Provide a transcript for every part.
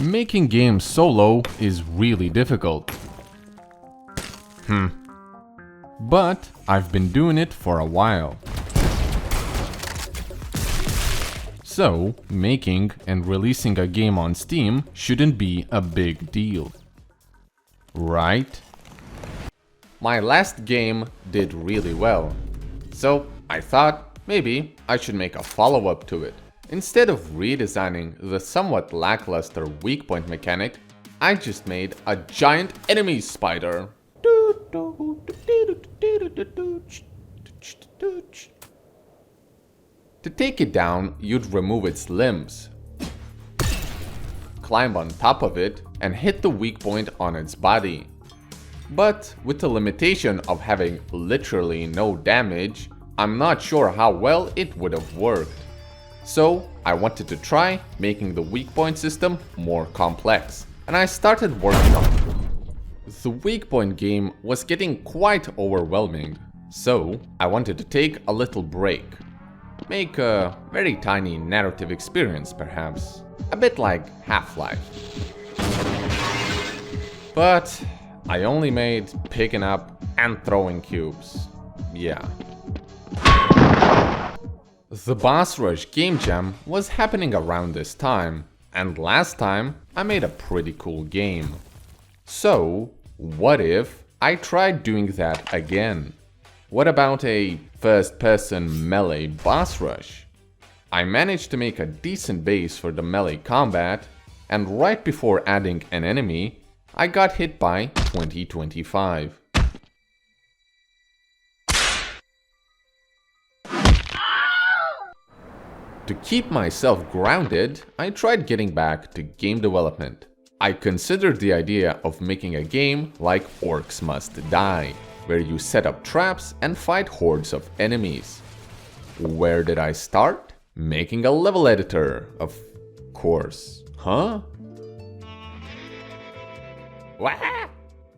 Making games solo is really difficult. But I've been doing it for a while. So, making and releasing a game on Steam shouldn't be a big deal. Right? My last game did really well. So, I thought maybe I should make a follow-up to it. Instead of redesigning the somewhat lackluster weak point mechanic, I just made a giant enemy spider. To take it down, you'd remove its limbs, climb on top of it, and hit the weak point on its body. But with the limitation of having literally no damage, I'm not sure how well it would have worked. So I wanted to try making the weak point system more complex, and I started working on it. The weak point game was getting quite overwhelming, so I wanted to take a little break. Make a very tiny narrative experience perhaps, a bit like Half-Life. But I only made picking up and throwing cubes. Yeah. The Boss Rush Game Jam was happening around this time, and last time I made a pretty cool game. So, what if I tried doing that again? What about a first-person melee boss rush? I managed to make a decent base for the melee combat, and right before adding an enemy, I got hit by 2025. To keep myself grounded, I tried getting back to game development. I considered the idea of making a game like Orcs Must Die, where you set up traps and fight hordes of enemies. Where did I start? Making a level editor, of course. Huh?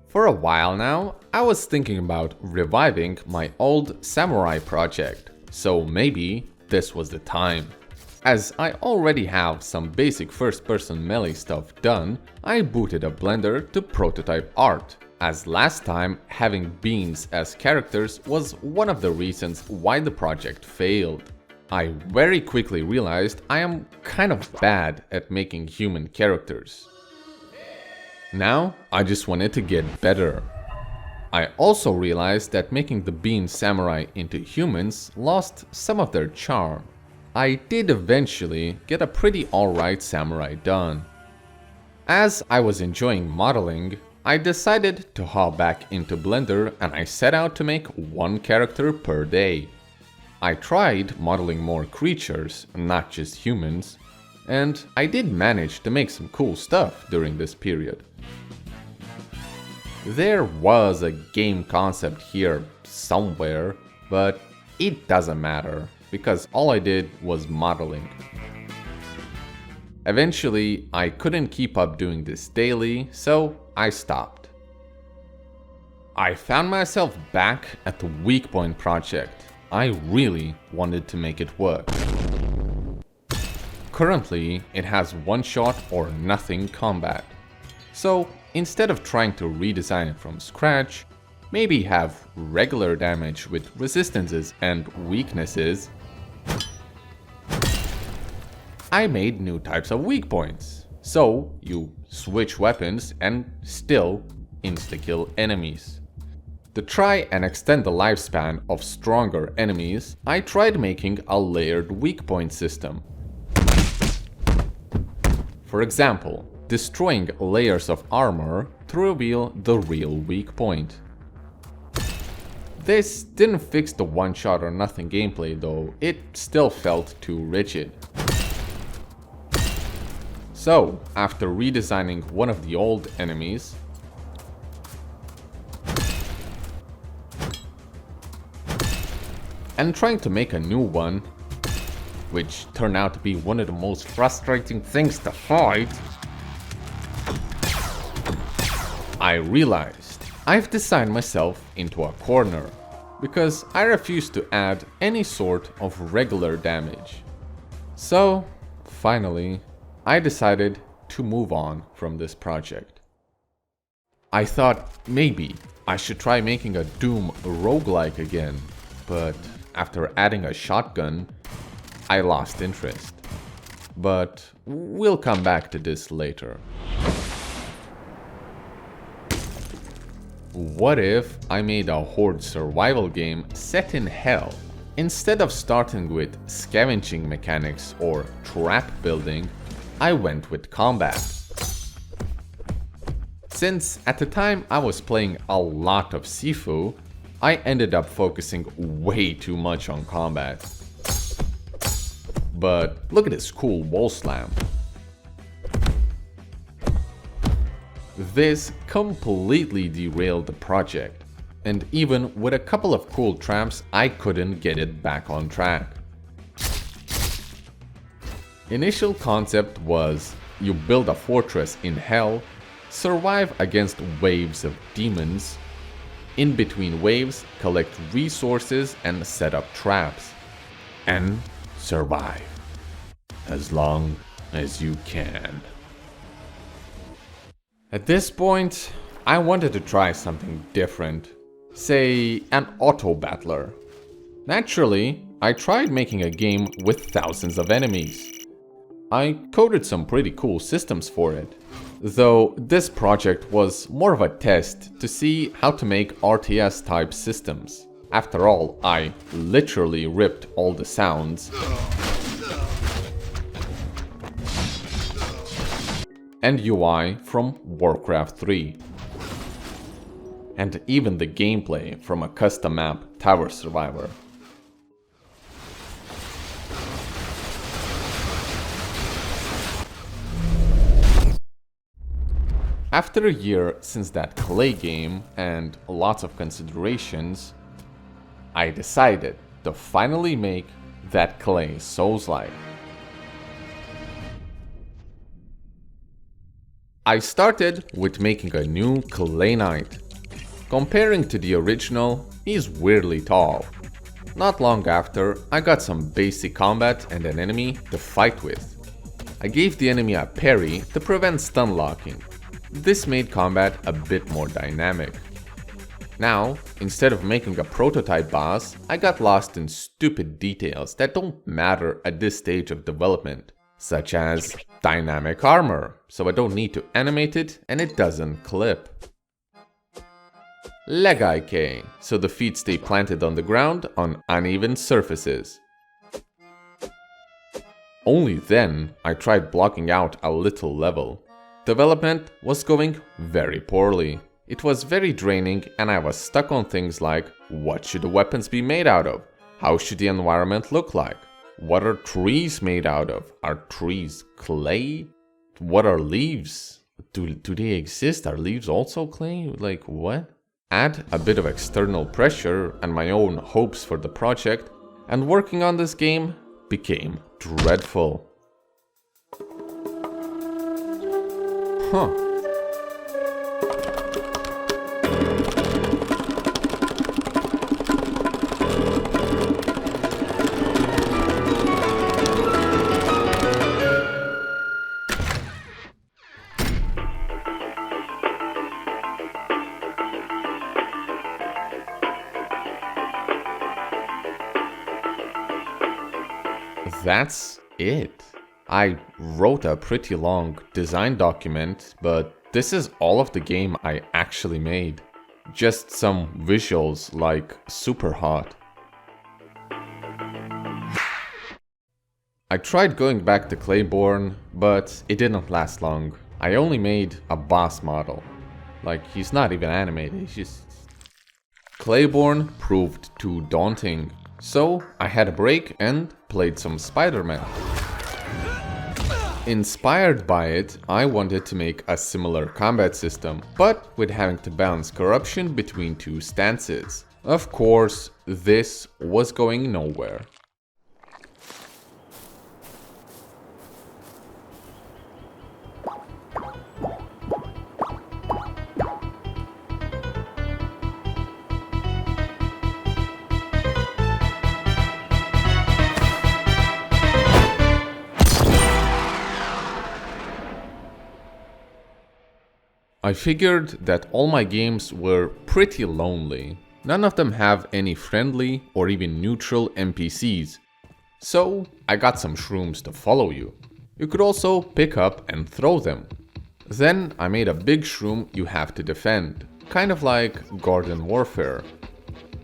For a while now, I was thinking about reviving my old samurai project, so maybe this was the time. As I already have some basic first-person melee stuff done, I booted up Blender to prototype art, as last time having beings as characters was one of the reasons why the project failed. I very quickly realized I am kind of bad at making human characters. Now, I just wanted to get better. I also realized that making the bean samurai into humans lost some of their charm. I did eventually get a pretty alright samurai done. As I was enjoying modeling, I decided to hop back into Blender and I set out to make one character per day. I tried modeling more creatures, not just humans, and I did manage to make some cool stuff during this period. There was a game concept here somewhere, but it doesn't matter, because all I did was modeling. Eventually, I couldn't keep up doing this daily, so I stopped. I found myself back at the weak point project. I really wanted to make it work. Currently, it has one-shot or nothing combat. So, instead of trying to redesign it from scratch, maybe have regular damage with resistances and weaknesses, I made new types of weak points. So, you switch weapons and still insta-kill enemies. To try and extend the lifespan of stronger enemies, I tried making a layered weak point system. For example, destroying layers of armor to reveal the real weak point. This didn't fix the one-shot or nothing gameplay though, it still felt too rigid. So, after redesigning one of the old enemies, and trying to make a new one, which turned out to be one of the most frustrating things to fight, I realized I've designed myself into a corner, because I refuse to add any sort of regular damage. So, finally, I decided to move on from this project. I thought maybe I should try making a Doom roguelike again, but after adding a shotgun, I lost interest. But we'll come back to this later. What if I made a horde survival game set in hell? Instead of starting with scavenging mechanics or trap building, I went with combat. Since at the time I was playing a lot of Sifu, I ended up focusing way too much on combat. But look at this cool wall slam. This completely derailed the project, and even with a couple of cool traps, I couldn't get it back on track. Initial concept was you build a fortress in hell, survive against waves of demons, in between waves collect resources and set up traps, and survive as long as you can. At this point, I wanted to try something different, say an auto battler. Naturally, I tried making a game with thousands of enemies. I coded some pretty cool systems for it, though this project was more of a test to see how to make RTS type systems. After all, I literally ripped all the sounds and UI from Warcraft 3, and even the gameplay from a custom map Tower Survivor. After a year since that Clay game and lots of considerations, I decided to finally make that Clay Souls-like. I started with making a new Clay Knight. Comparing to the original, he's weirdly tall. Not long after, I got some basic combat and an enemy to fight with. I gave the enemy a parry to prevent stun locking. This made combat a bit more dynamic. Now, instead of making a prototype boss, I got lost in stupid details that don't matter at this stage of development, such as dynamic armor, so I don't need to animate it and it doesn't clip. Leg IK, so the feet stay planted on the ground on uneven surfaces. Only then I tried blocking out a little level. Development was going very poorly. It was very draining and I was stuck on things like, what should the weapons be made out of? How should the environment look like? What are trees made out of? Are trees clay? What are leaves? Do they exist? Are leaves also clay? Like what? Add a bit of external pressure and my own hopes for the project, and working on this game became dreadful. Huh. That's it. I wrote a pretty long design document, but this is all of the game I actually made. Just some visuals like super hot. I tried going back to Claiborne, but it didn't last long. I only made a boss model. Like, he's not even animated, he's just... Claiborne proved too daunting, so I had a break and played some Spider-Man. Inspired by it, I wanted to make a similar combat system, but with having to balance corruption between two stances. Of course, this was going nowhere. I figured that all my games were pretty lonely. None of them have any friendly or even neutral NPCs. So I got some shrooms to follow you. You could also pick up and throw them. Then I made a big shroom you have to defend, kind of like Garden Warfare.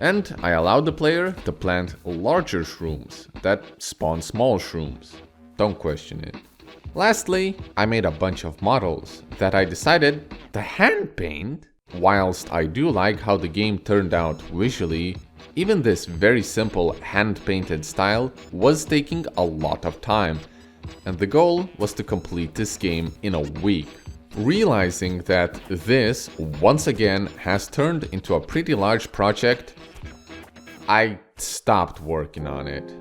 And I allowed the player to plant larger shrooms that spawn small shrooms. Don't question it. Lastly, I made a bunch of models that I decided to hand paint. Whilst I do like how the game turned out visually, even this very simple hand-painted style was taking a lot of time, and the goal was to complete this game in a week. Realizing that this, once again, has turned into a pretty large project, I stopped working on it.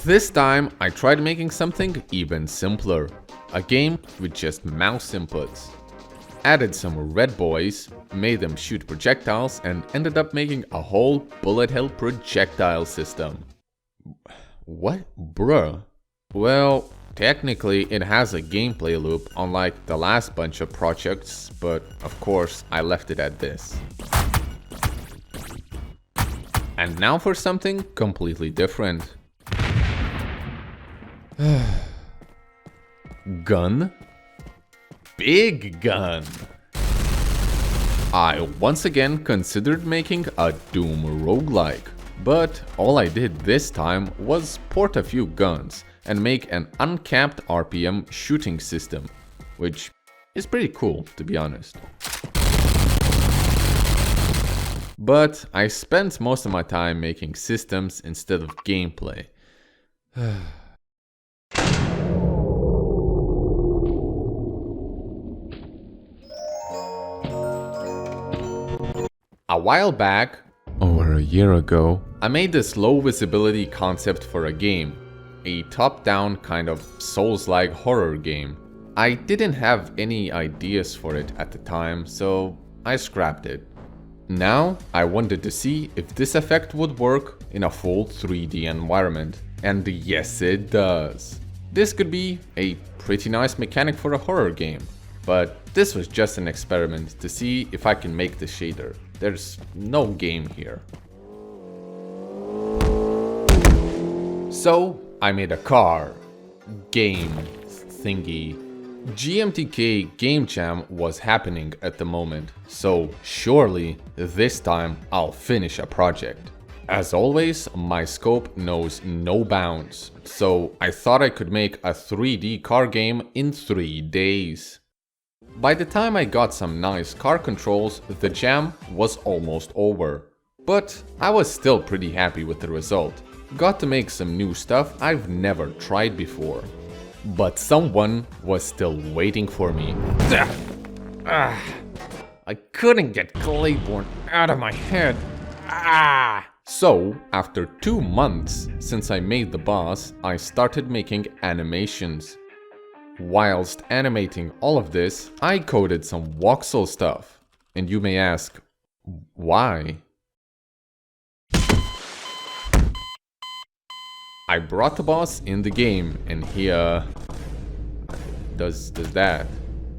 This time, I tried making something even simpler. A game with just mouse inputs. Added some red boys, made them shoot projectiles, and ended up making a whole bullet hell projectile system. What? Bruh? Well, technically it has a gameplay loop unlike the last bunch of projects, but of course I left it at this. And now for something completely different. Gun? Big gun! I once again considered making a Doom roguelike, but all I did this time was port a few guns and make an uncapped RPM shooting system, which is pretty cool, to be honest. But I spent most of my time making systems instead of gameplay. A while back, over a year ago, I made this low visibility concept for a game, a top-down kind of Souls-like horror game. I didn't have any ideas for it at the time, so I scrapped it. Now, I wanted to see if this effect would work in a full 3D environment, and yes it does. This could be a pretty nice mechanic for a horror game, but this was just an experiment to see if I can make the shader. There's no game here. So I made a car game thingy. GMTK Game Jam was happening at the moment, so surely this time I'll finish a project. As always, my scope knows no bounds, so I thought I could make a 3D car game in 3 days. By the time I got some nice car controls, the jam was almost over. But I was still pretty happy with the result. Got to make some new stuff I've never tried before. But someone was still waiting for me. I couldn't get Claiborne out of my head. So, after 2 months since I made the boss, I started making animations. Whilst animating all of this, I coded some voxel stuff. And you may ask, why? I brought the boss in the game and he does that.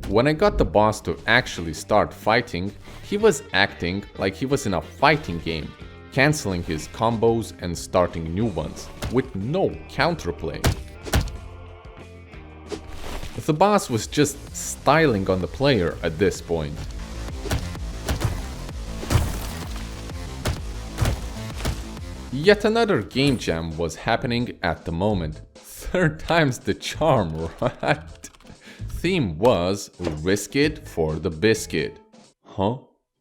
When I got the boss to actually start fighting, he was acting like he was in a fighting game, cancelling his combos and starting new ones, with no counterplay. The boss was just styling on the player at this point. Yet another game jam was happening at the moment. 3rd time's the charm, right? Theme was Risk It for the Biscuit. Huh?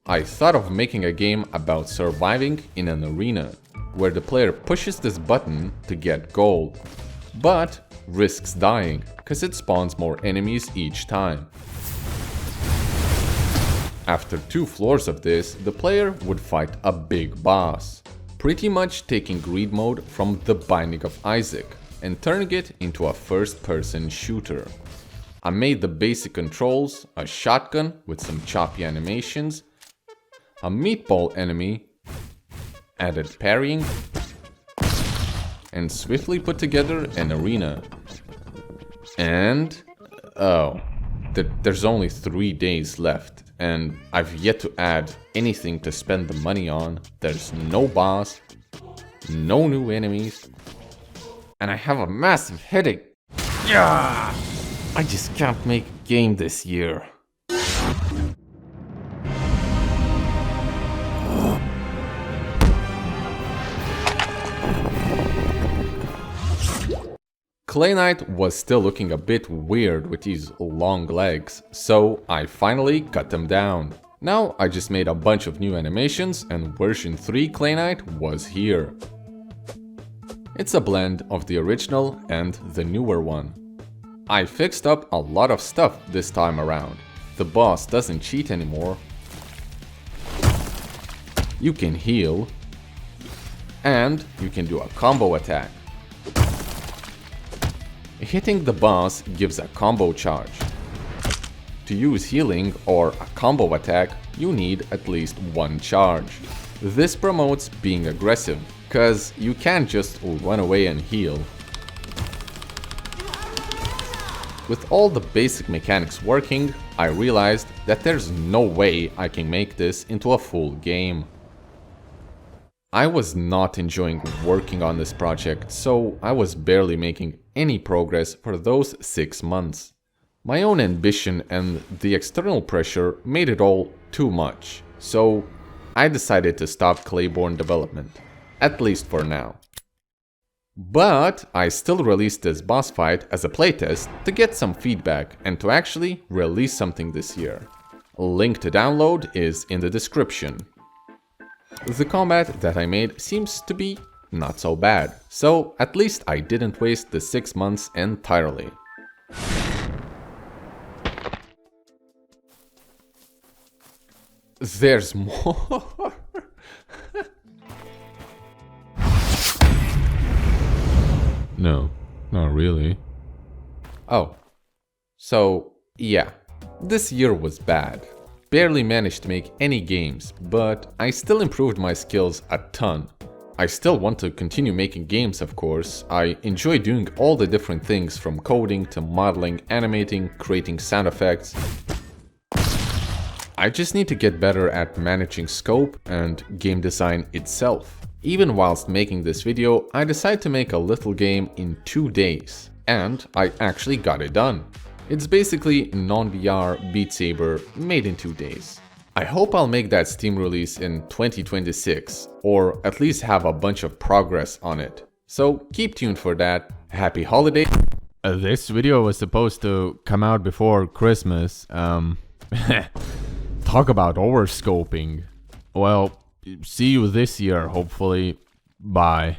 I thought of making a game about surviving in an arena, where the player pushes this button to get gold, but risks dying, cause it spawns more enemies each time. After 2 floors of this, the player would fight a big boss, pretty much taking greed mode from the Binding of Isaac and turning it into a first-person shooter. I made the basic controls, a shotgun with some choppy animations, a meatball enemy, added parrying, and swiftly put together an arena. And... oh, there's only 3 days left, and I've yet to add anything to spend the money on. There's no boss, no new enemies, and I have a massive headache. Yeah! I just can't make a game this year. Clay Knight was still looking a bit weird with these long legs, so I finally cut them down. Now I just made a bunch of new animations and version 3 Clay Knight was here. It's a blend of the original and the newer one. I fixed up a lot of stuff this time around. The boss doesn't cheat anymore. You can heal. And you can do a combo attack. Hitting the boss gives a combo charge. To use healing or a combo attack, you need at least 1 charge. This promotes being aggressive, cause you can't just run away and heal. With all the basic mechanics working, I realized that there's no way I can make this into a full game. I was not enjoying working on this project, so I was barely making any progress for those 6 months. My own ambition and the external pressure made it all too much, so I decided to stop Clayborn development, at least for now. But I still released this boss fight as a playtest to get some feedback and to actually release something this year. A link to download is in the description. The combat that I made seems to be not so bad, so at least I didn't waste the 6 months entirely. There's more? No, not really. Oh, so yeah, this year was bad. Barely managed to make any games, but I still improved my skills a ton. I still want to continue making games, of course. I enjoy doing all the different things from coding to modeling, animating, creating sound effects. I just need to get better at managing scope and game design itself. Even whilst making this video, I decided to make a little game in 2 days, and I actually got it done. It's basically non-VR Beat Saber made in 2 days. I hope I'll make that Steam release in 2026, or at least have a bunch of progress on it. So keep tuned for that. Happy holidays! This video was supposed to come out before Christmas. Talk about overscoping. Well, see you this year, hopefully. Bye.